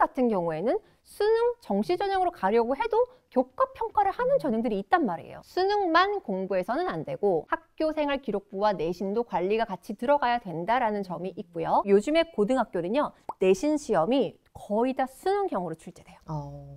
같은 경우에는 수능 정시 전형으로 가려고 해도 교과 평가를 하는 전형들이 있단 말이에요. 수능만 공부해서는 안 되고 학교 생활 기록부와 내신도 관리가 같이 들어가야 된다라는 점이 있고요. 요즘에 고등학교는요, 내신 시험이 거의 다 수능형으로 출제돼요.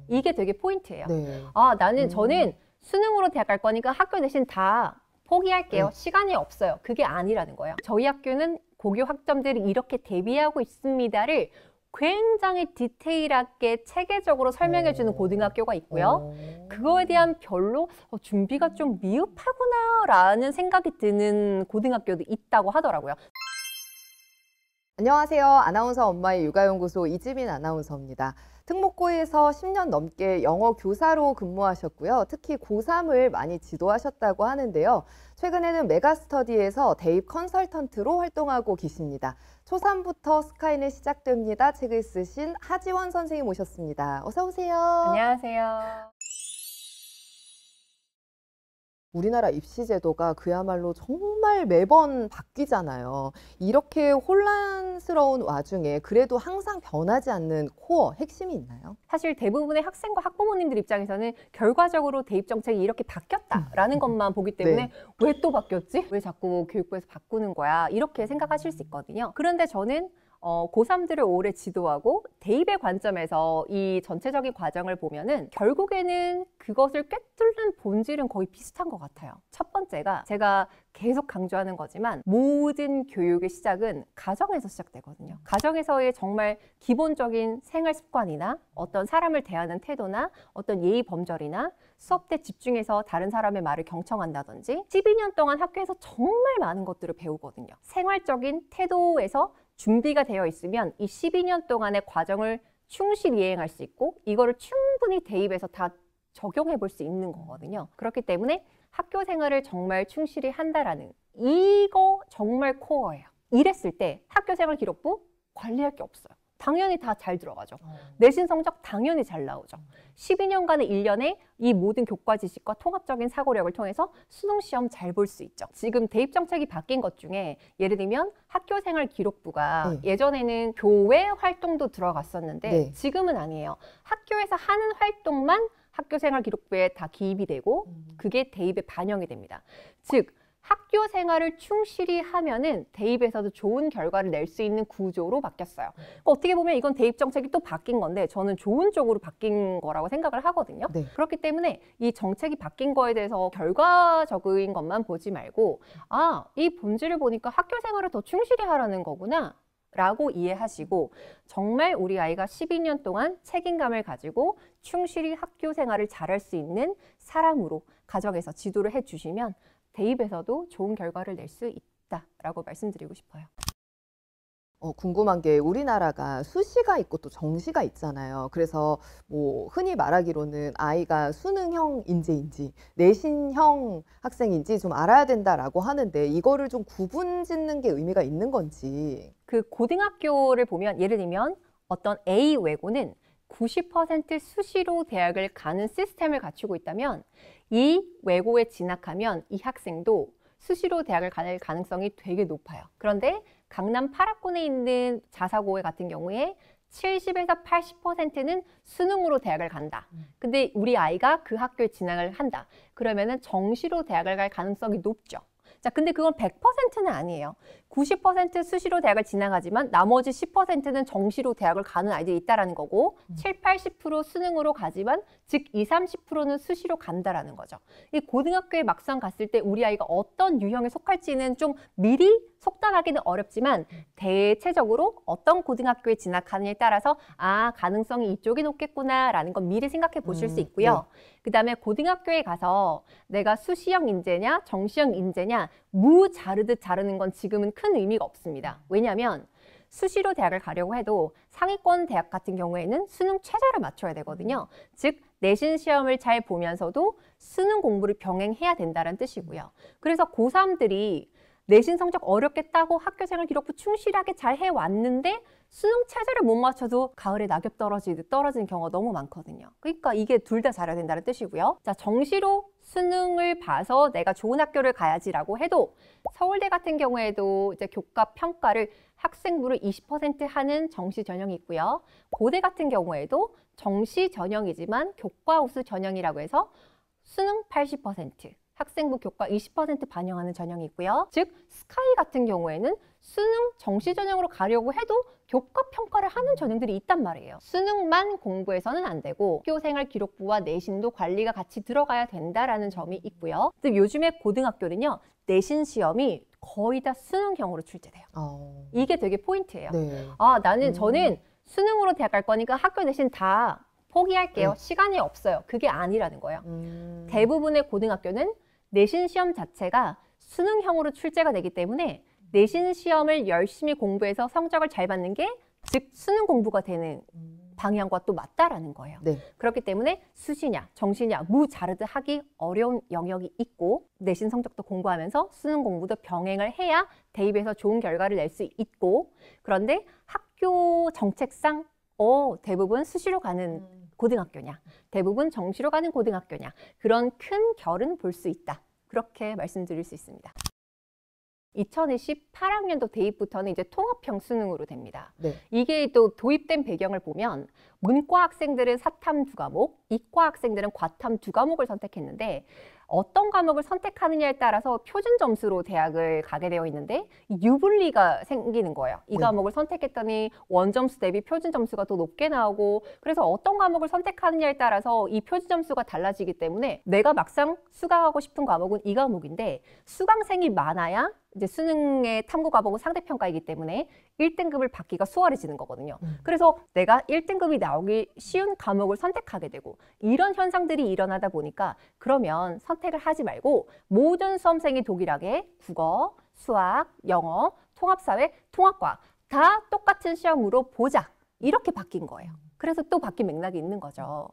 이게 되게 포인트예요. 네. 저는 수능으로 대학 갈 거니까 학교 내신 다 포기할게요. 네. 시간이 없어요. 그게 아니라는 거예요. 저희 학교는 고교 학점들이 이렇게 대비하고 있습니다를 굉장히 디테일하게 체계적으로 설명해주는 고등학교가 있고요. 그거에 대한 별로 준비가 좀 미흡하구나 라는 생각이 드는 고등학교도 있다고 하더라고요. 안녕하세요. 아나운서 엄마의 육아연구소 이지민 아나운서입니다. 특목고에서 10년 넘게 영어 교사로 근무하셨고요. 특히 고3을 많이 지도하셨다고 하는데요. 최근에는 메가스터디에서 대입 컨설턴트로 활동하고 계십니다. 초3부터 스카이는 시작됩니다. 책을 쓰신 하지원 선생님 모셨습니다. 어서 오세요. 안녕하세요. 우리나라 입시 제도가 그야말로 정말 매번 바뀌잖아요. 이렇게 혼란스러운 와중에 그래도 항상 변하지 않는 코어, 핵심이 있나요? 사실 대부분의 학생과 학부모님들 입장에서는 결과적으로 대입 정책이 이렇게 바뀌었다라는 것만 보기 때문에 네. 왜 또 바뀌었지? 왜 자꾸 교육부에서 바꾸는 거야? 이렇게 생각하실 수 있거든요. 그런데 저는 고3들을 오래 지도하고 대입의 관점에서 이 전체적인 과정을 보면은 결국에는 그것을 꿰뚫는 본질은 거의 비슷한 것 같아요. 첫 번째가 제가 계속 강조하는 거지만 모든 교육의 시작은 가정에서 시작되거든요. 가정에서의 정말 기본적인 생활 습관이나 어떤 사람을 대하는 태도나 어떤 예의 범절이나 수업 때 집중해서 다른 사람의 말을 경청한다든지 12년 동안 학교에서 정말 많은 것들을 배우거든요. 생활적인 태도에서 준비가 되어 있으면 이 12년 동안의 과정을 충실히 이행할 수 있고 이거를 충분히 대입해서 다 적용해 볼 수 있는 거거든요. 그렇기 때문에 학교 생활을 정말 충실히 한다라는 이거 정말 코어예요. 이랬을 때 학교 생활 기록부 관리할 게 없어요. 당연히 다 잘 들어가죠. 내신 성적 당연히 잘 나오죠. 12년간의 1년에 이 모든 교과 지식과 통합적인 사고력을 통해서 수능 시험 잘 볼 수 있죠. 지금 대입 정책이 바뀐 것 중에 예를 들면 학교 생활 기록부가 예전에는 교회 활동도 들어갔었는데 지금은 아니에요. 학교에서 하는 활동만 학교 생활 기록부에 다 기입이 되고 그게 대입에 반영이 됩니다. 즉 학교 생활을 충실히 하면은 대입에서도 좋은 결과를 낼 수 있는 구조로 바뀌었어요. 어떻게 보면 이건 대입 정책이 또 바뀐 건데 저는 좋은 쪽으로 바뀐 거라고 생각을 하거든요. 그렇기 때문에 이 정책이 바뀐 거에 대해서 결과적인 것만 보지 말고 이 본질을 보니까 학교 생활을 더 충실히 하라는 거구나 라고 이해하시고 정말 우리 아이가 12년 동안 책임감을 가지고 충실히 학교 생활을 잘할 수 있는 사람으로 가정에서 지도를 해주시면 대입에서도 좋은 결과를 낼 수 있다라고 말씀드리고 싶어요. 궁금한 게 우리나라가 수시가 있고 또 정시가 있잖아요. 그래서 뭐 흔히 말하기로는 아이가 수능형 인재인지 내신형 학생인지 좀 알아야 된다라고 하는데 이거를 좀 구분 짓는 게 의미가 있는 건지. 그 고등학교를 보면 예를 들면 어떤 A 외고는 90% 수시로 대학을 가는 시스템을 갖추고 있다면 이 외고에 진학하면 이 학생도 수시로 대학을 갈 가능성이 되게 높아요. 그런데 강남 8학군에 있는 자사고에 같은 경우에 70에서 80%는 수능으로 대학을 간다. 근데 우리 아이가 그 학교에 진학을 한다. 그러면은 정시로 대학을 갈 가능성이 높죠. 자, 근데 그건 100%는 아니에요. 90% 수시로 대학을 진학하지만 나머지 10%는 정시로 대학을 가는 아이들이 있다라는 거고 7, 80% 수능으로 가지만 즉 20, 30%는 수시로 간다라는 거죠. 이 고등학교에 막상 갔을 때 우리 아이가 어떤 유형에 속할지는 좀 미리 속단하기는 어렵지만 대체적으로 어떤 고등학교에 진학하느냐에 따라서 가능성이 이쪽이 높겠구나라는 건 미리 생각해 보실 수 있고요. 그 다음에 고등학교에 가서 내가 수시형 인재냐 정시형 인재냐 자르듯 자르는 건 지금은 큰 의미가 없습니다. 왜냐하면 수시로 대학을 가려고 해도 상위권 대학 같은 경우에는 수능 최저를 맞춰야 되거든요. 즉 내신 시험을 잘 보면서도 수능 공부를 병행해야 된다는 뜻이고요. 그래서 고3들이 내신 성적 어렵게 따고 학교 생활 기록부 충실하게 잘 해왔는데 수능 체제를 못 맞춰도 가을에 낙엽 떨어지듯 떨어지는 경우가 너무 많거든요. 그러니까 이게 둘 다 잘해야 된다는 뜻이고요. 자, 정시로 수능을 봐서 내가 좋은 학교를 가야지라고 해도 서울대 같은 경우에도 이제 교과 평가를 학생부를 20% 하는 정시 전형이 있고요. 고대 같은 경우에도 정시 전형이지만 교과 우수 전형이라고 해서 수능 80%, 학생부 교과 20% 반영하는 전형이 있고요. 즉 스카이 같은 경우에는 수능 정시 전형으로 가려고 해도 교과 평가를 하는 전형들이 있단 말이에요. 수능만 공부해서는 안 되고 학교생활 기록부와 내신도 관리가 같이 들어가야 된다라는 점이 있고요. 또 요즘에 고등학교는요, 내신 시험이 거의 다 수능형으로 출제돼요. 이게 되게 포인트예요. 네. 저는 수능으로 대학 갈 거니까 학교 내신 다 포기할게요. 네. 시간이 없어요. 그게 아니라는 거예요. 대부분의 고등학교는 내신 시험 자체가 수능형으로 출제가 되기 때문에 내신 시험을 열심히 공부해서 성적을 잘 받는 게 즉 수능 공부가 되는 방향과 또 맞다라는 거예요. 네. 그렇기 때문에 수시냐 정시냐 무자르듯 하기 어려운 영역이 있고 내신 성적도 공부하면서 수능 공부도 병행을 해야 대입에서 좋은 결과를 낼 수 있고, 그런데 학교 정책상 대부분 수시로 가는 고등학교냐 대부분 정시로 가는 고등학교냐 그런 큰 결은 볼 수 있다. 그렇게 말씀드릴 수 있습니다. 2028학년도 대입부터는 이제 통합형 수능으로 됩니다. 네. 이게 또 도입된 배경을 보면 문과 학생들은 사탐 2과목, 이과 학생들은 과탐 2과목을 선택했는데 어떤 과목을 선택하느냐에 따라서 표준 점수로 대학을 가게 되어 있는데 유불리가 생기는 거예요. 이 네. 과목을 선택했더니 원점수 대비 표준 점수가 더 높게 나오고, 그래서 어떤 과목을 선택하느냐에 따라서 이 표준 점수가 달라지기 때문에 내가 막상 수강하고 싶은 과목은 이 과목인데 수강생이 많아야 이제 수능의 탐구 과목은 상대평가이기 때문에 1등급을 받기가 수월해지는 거거든요. 그래서 내가 1등급이 나오기 쉬운 과목을 선택하게 되고, 이런 현상들이 일어나다 보니까 그러면 선택을 하지 말고 모든 수험생이 동일하게 국어, 수학, 영어, 통합사회, 통합과학 다 똑같은 시험으로 보자, 이렇게 바뀐 거예요. 그래서 또 바뀐 맥락이 있는 거죠.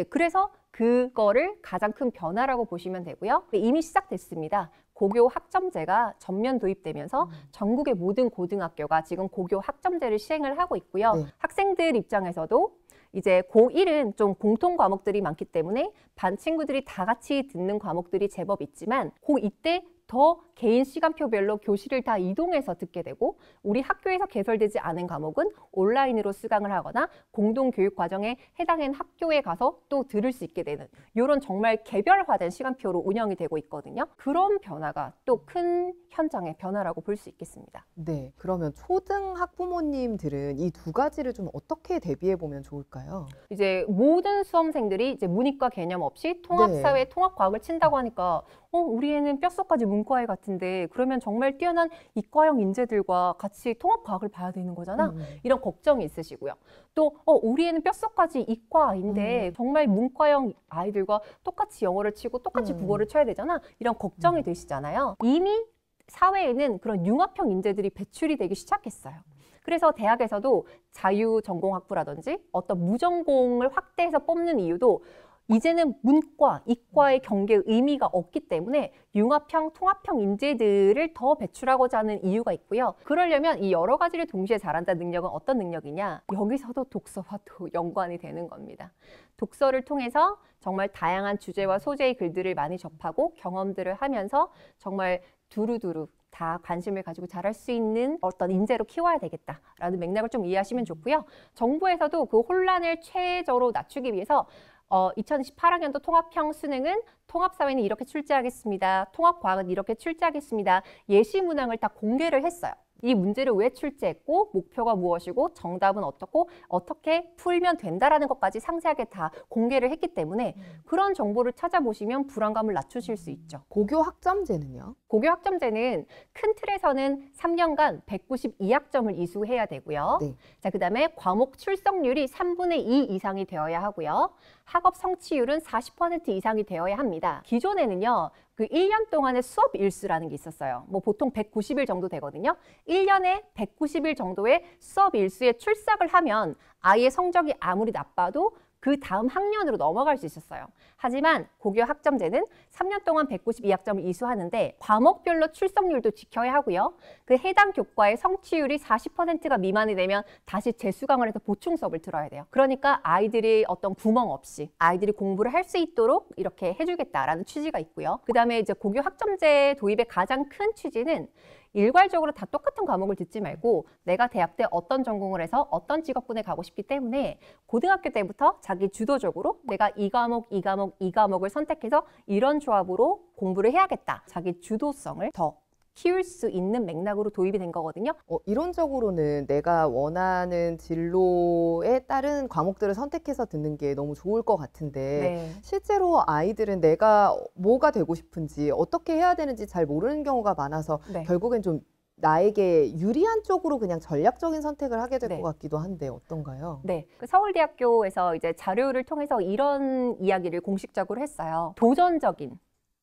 그래서 그거를 가장 큰 변화라고 보시면 되고요. 이미 시작됐습니다. 고교 학점제가 전면 도입되면서 전국의 모든 고등학교가 지금 고교 학점제를 시행을 하고 있고요. 네. 학생들 입장에서도 이제 고1은 좀 공통 과목들이 많기 때문에 반 친구들이 다 같이 듣는 과목들이 제법 있지만 고2 때 더 개인 시간표별로 교실을 다 이동해서 듣게 되고, 우리 학교에서 개설되지 않은 과목은 온라인으로 수강을 하거나 공동교육 과정에 해당하는 학교에 가서 또 들을 수 있게 되는 이런 정말 개별화된 시간표로 운영이 되고 있거든요. 그런 변화가 또 큰 현장의 변화라고 볼 수 있겠습니다. 네. 그러면 초등 학부모님들은 이 두 가지를 좀 어떻게 대비해 보면 좋을까요? 이제 모든 수험생들이 이제 문이과 개념 없이 통합사회, 통합과학을 친다고 하니까 우리 애는 뼛속까지 문과에 같은데 그러면 정말 뛰어난 이과형 인재들과 같이 통합과학을 봐야 되는 거잖아. 이런 걱정이 있으시고요. 또 우리 애는 뼛속까지 이과인데 정말 문과형 아이들과 똑같이 영어를 치고 똑같이 국어를 쳐야 되잖아. 이런 걱정이 되시잖아요. 이미 사회에는 그런 융합형 인재들이 배출이 되기 시작했어요. 그래서 대학에서도 자유전공학부라든지 어떤 무전공을 확대해서 뽑는 이유도 이제는 문과, 이과의 경계의 의미가 없기 때문에 융합형, 통합형 인재들을 더 배출하고자 하는 이유가 있고요. 그러려면 이 여러 가지를 동시에 잘한다는 능력은 어떤 능력이냐? 여기서도 독서와도 연관이 되는 겁니다. 독서를 통해서 정말 다양한 주제와 소재의 글들을 많이 접하고 경험들을 하면서 정말 두루두루 다 관심을 가지고 잘할 수 있는 어떤 인재로 키워야 되겠다라는 맥락을 좀 이해하시면 좋고요. 정부에서도 그 혼란을 최저로 낮추기 위해서 2028학년도 통합형 수능은 통합사회는 이렇게 출제하겠습니다. 통합과학은 이렇게 출제하겠습니다. 예시 문항을 다 공개를 했어요. 이 문제를 왜 출제했고 목표가 무엇이고 정답은 어떻고 어떻게 풀면 된다라는 것까지 상세하게 다 공개를 했기 때문에 그런 정보를 찾아보시면 불안감을 낮추실 수 있죠. 고교 학점제는요? 고교 학점제는 큰 틀에서는 3년간 192학점을 이수해야 되고요. 네. 자, 그다음에 과목 출석률이 3분의 2 이상이 되어야 하고요. 학업 성취율은 40% 이상이 되어야 합니다. 기존에는요, 그 1년 동안의 수업 일수라는 게 있었어요. 뭐 보통 190일 정도 되거든요. 1년에 190일 정도의 수업 일수에 출석을 하면 아이의 성적이 아무리 나빠도 그 다음 학년으로 넘어갈 수 있었어요. 하지만 고교 학점제는 3년 동안 192학점을 이수하는데 과목별로 출석률도 지켜야 하고요. 그 해당 교과의 성취율이 40%가 미만이 되면 다시 재수강을 해서 보충 수업을 들어야 돼요. 그러니까 아이들이 어떤 구멍 없이 아이들이 공부를 할 수 있도록 이렇게 해주겠다라는 취지가 있고요. 그 다음에 이제 고교 학점제 도입의 가장 큰 취지는 일괄적으로 다 똑같은 과목을 듣지 말고 내가 대학 때 어떤 전공을 해서 어떤 직업군에 가고 싶기 때문에 고등학교 때부터 자기 주도적으로 내가 이 과목, 이 과목, 이 과목을 선택해서 이런 조합으로 공부를 해야겠다. 자기 주도성을 더 키울 수 있는 맥락으로 도입이 된 거거든요. 이론적으로는 내가 원하는 진로에 따른 과목들을 선택해서 듣는 게 너무 좋을 것 같은데 네. 실제로 아이들은 내가 뭐가 되고 싶은지 어떻게 해야 되는지 잘 모르는 경우가 많아서 네. 결국엔 좀 나에게 유리한 쪽으로 그냥 전략적인 선택을 하게 될 것 네. 같기도 한데 어떤가요? 네. 그 서울대학교에서 이제 자료를 통해서 이런 이야기를 공식적으로 했어요. 도전적인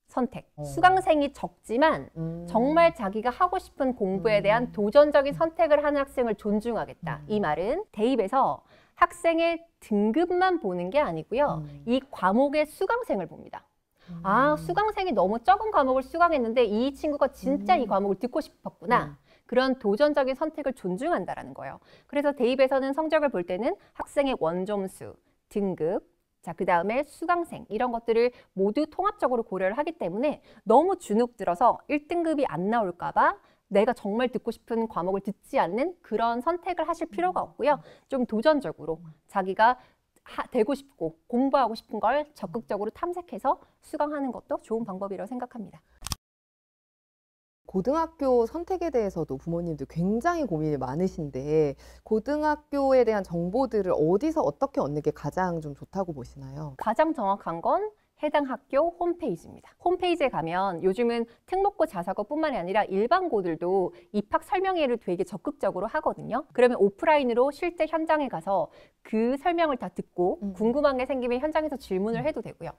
선택. 수강생이 적지만 정말 자기가 하고 싶은 공부에 대한 도전적인 선택을 하는 학생을 존중하겠다. 이 말은 대입에서 학생의 등급만 보는 게 아니고요. 이 과목의 수강생을 봅니다. 아, 수강생이 너무 적은 과목을 수강했는데 이 친구가 진짜 이 과목을 듣고 싶었구나. 그런 도전적인 선택을 존중한다라는 거예요. 그래서 대입에서는 성적을 볼 때는 학생의 원점수, 등급, 자, 그 다음에 수강생 이런 것들을 모두 통합적으로 고려를 하기 때문에 너무 주눅 들어서 1등급이 안 나올까 봐 내가 정말 듣고 싶은 과목을 듣지 않는 그런 선택을 하실 필요가 없고요. 좀 도전적으로 자기가 되고 싶고 공부하고 싶은 걸 적극적으로 탐색해서 수강하는 것도 좋은 방법이라고 생각합니다. 고등학교 선택에 대해서도 부모님들 굉장히 고민이 많으신데 고등학교에 대한 정보들을 어디서 어떻게 얻는 게 가장 좀 좋다고 보시나요? 가장 정확한 건 해당 학교 홈페이지입니다. 홈페이지에 가면 요즘은 특목고, 자사고뿐만이 아니라 일반고들도 입학 설명회를 되게 적극적으로 하거든요. 그러면 오프라인으로 실제 현장에 가서 그 설명을 다 듣고 궁금한 게 생기면 현장에서 질문을 해도 되고요.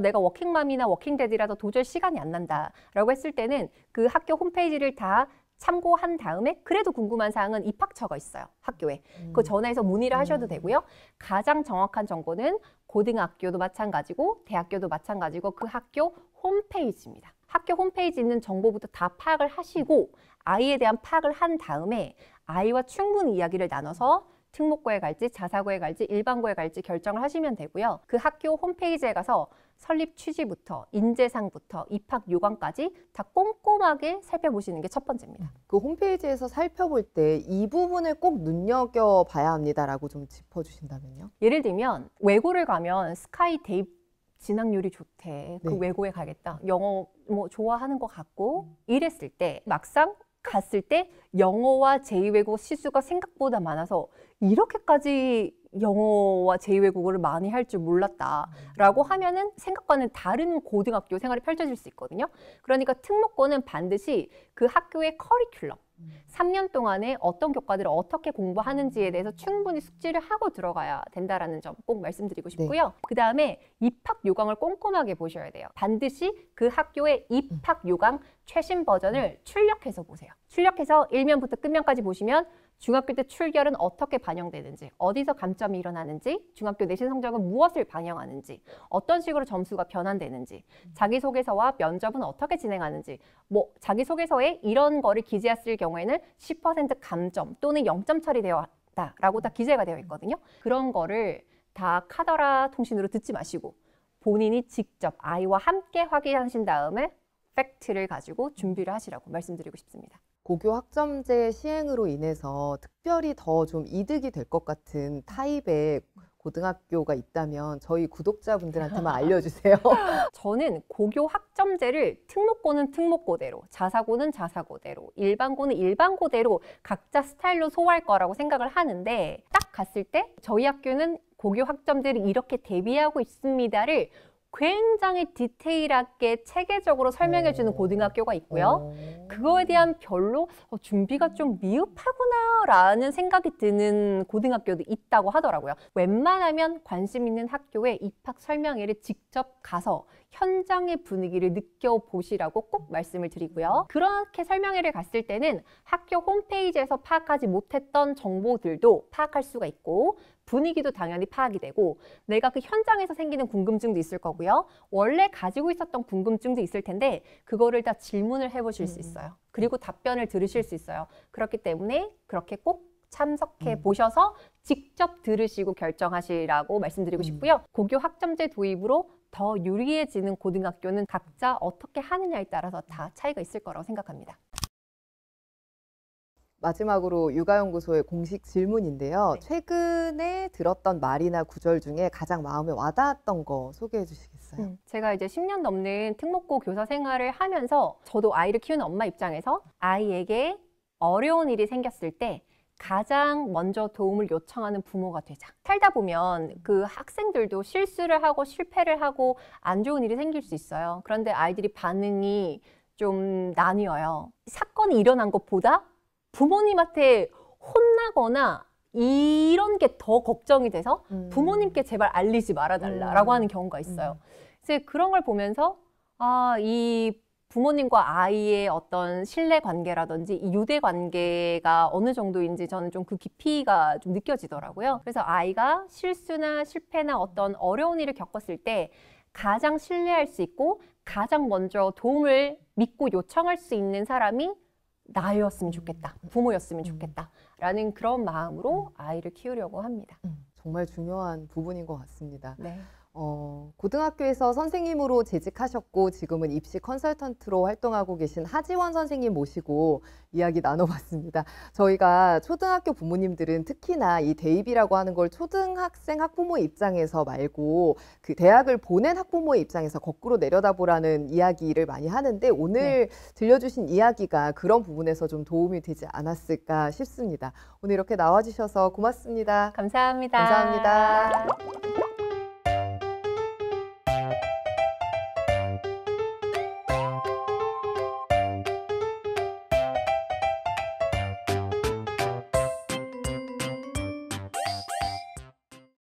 내가 워킹맘이나 워킹데드라도 도저히 시간이 안 난다라고 했을 때는 그 학교 홈페이지를 다 참고한 다음에 그래도 궁금한 사항은 입학처가 있어요. 학교에. 그 전화해서 문의를 하셔도 되고요. 가장 정확한 정보는 고등학교도 마찬가지고 대학교도 마찬가지고 그 학교 홈페이지입니다. 학교 홈페이지에 있는 정보부터 다 파악을 하시고 아이에 대한 파악을 한 다음에 아이와 충분히 이야기를 나눠서 특목고에 갈지 자사고에 갈지 일반고에 갈지 결정을 하시면 되고요. 그 학교 홈페이지에 가서 설립 취지부터 인재상부터 입학 요강까지 다 꼼꼼하게 살펴보시는 게 첫 번째입니다. 그 홈페이지에서 살펴볼 때 이 부분을 꼭 눈여겨봐야 합니다라고 좀 짚어주신다면요? 예를 들면 외고를 가면 스카이 대입 진학률이 좋대. 그 네. 외고에 가겠다. 영어 뭐 좋아하는 것 같고 이랬을 때 막상 갔을 때 영어와 제2외국어 시수가 생각보다 많아서 이렇게까지 영어와 제2외국어를 많이 할 줄 몰랐다라고 하면은 생각과는 다른 고등학교 생활이 펼쳐질 수 있거든요. 그러니까 특목고는 반드시 그 학교의 커리큘럼, 3년 동안에 어떤 교과들을 어떻게 공부하는지에 대해서 충분히 숙지를 하고 들어가야 된다라는 점 꼭 말씀드리고 싶고요. 그 다음에 입학 요강을 꼼꼼하게 보셔야 돼요. 반드시 그 학교의 입학 요강 최신 버전을 출력해서 보세요. 출력해서 1면부터 끝면까지 보시면 중학교 때 출결은 어떻게 반영되는지, 어디서 감점이 일어나는지, 중학교 내신 성적은 무엇을 반영하는지, 어떤 식으로 점수가 변환되는지, 자기소개서와 면접은 어떻게 진행하는지, 뭐 자기소개서에 이런 거를 기재했을 경우에는 10% 감점 또는 0점 처리되었다라고 다 기재가 되어 있거든요. 그런 거를 다 카더라 통신으로 듣지 마시고 본인이 직접 아이와 함께 확인하신 다음에 팩트를 가지고 준비를 하시라고 말씀드리고 싶습니다. 고교 학점제 시행으로 인해서 특별히 더 좀 이득이 될 것 같은 타입의 고등학교가 있다면 저희 구독자분들한테만 알려주세요. 저는 고교 학점제를 특목고는 특목고대로, 자사고는 자사고대로, 일반고는 일반고대로 각자 스타일로 소화할 거라고 생각을 하는데 딱 갔을 때 저희 학교는 고교 학점제를 이렇게 대비하고 있습니다를 굉장히 디테일하게 체계적으로 설명해주는 고등학교가 있고요. 그거에 대한 별로 준비가 좀 미흡하구나 라는 생각이 드는 고등학교도 있다고 하더라고요. 웬만하면 관심 있는 학교에 입학 설명회를 직접 가서 현장의 분위기를 느껴보시라고 꼭 말씀을 드리고요. 그렇게 설명회를 갔을 때는 학교 홈페이지에서 파악하지 못했던 정보들도 파악할 수가 있고 분위기도 당연히 파악이 되고 내가 그 현장에서 생기는 궁금증도 있을 거고요. 원래 가지고 있었던 궁금증도 있을 텐데 그거를 다 질문을 해보실 수 있어요. 그리고 답변을 들으실 수 있어요. 그렇기 때문에 그렇게 꼭 참석해 보셔서 직접 들으시고 결정하시라고 말씀드리고 싶고요. 고교 학점제 도입으로 더 유리해지는 고등학교는 각자 어떻게 하느냐에 따라서 다 차이가 있을 거라고 생각합니다. 마지막으로 육아연구소의 공식 질문인데요. 네. 최근에 들었던 말이나 구절 중에 가장 마음에 와닿았던 거 소개해 주시겠어요? 제가 이제 10년 넘는 특목고 교사 생활을 하면서 저도 아이를 키우는 엄마 입장에서 아이에게 어려운 일이 생겼을 때 가장 먼저 도움을 요청하는 부모가 되자. 살다 보면 그 학생들도 실수를 하고 실패를 하고 안 좋은 일이 생길 수 있어요. 그런데 아이들이 반응이 좀 나뉘어요. 사건이 일어난 것보다 부모님한테 혼나거나 이런 게 더 걱정이 돼서 부모님께 제발 알리지 말아달라라고 하는 경우가 있어요. 그래서 그런 걸 보면서 이 부모님과 아이의 어떤 신뢰 관계라든지 이 유대 관계가 어느 정도인지 저는 좀 그 깊이가 좀 느껴지더라고요. 그래서 아이가 실수나 실패나 어떤 어려운 일을 겪었을 때 가장 신뢰할 수 있고 가장 먼저 도움을 믿고 요청할 수 있는 사람이 나였으면 좋겠다, 부모였으면 좋겠다 라는 그런 마음으로 아이를 키우려고 합니다. 정말 중요한 부분인 것 같습니다. 네. 고등학교에서 선생님으로 재직하셨고 지금은 입시 컨설턴트로 활동하고 계신 하지원 선생님 모시고 이야기 나눠봤습니다. 저희가 초등학교 부모님들은 특히나 이 대입이라고 하는 걸 초등학생 학부모 입장에서 말고 그 대학을 보낸 학부모의 입장에서 거꾸로 내려다보라는 이야기를 많이 하는데 오늘 들려주신 이야기가 그런 부분에서 좀 도움이 되지 않았을까 싶습니다. 오늘 이렇게 나와주셔서 고맙습니다. 감사합니다. 감사합니다.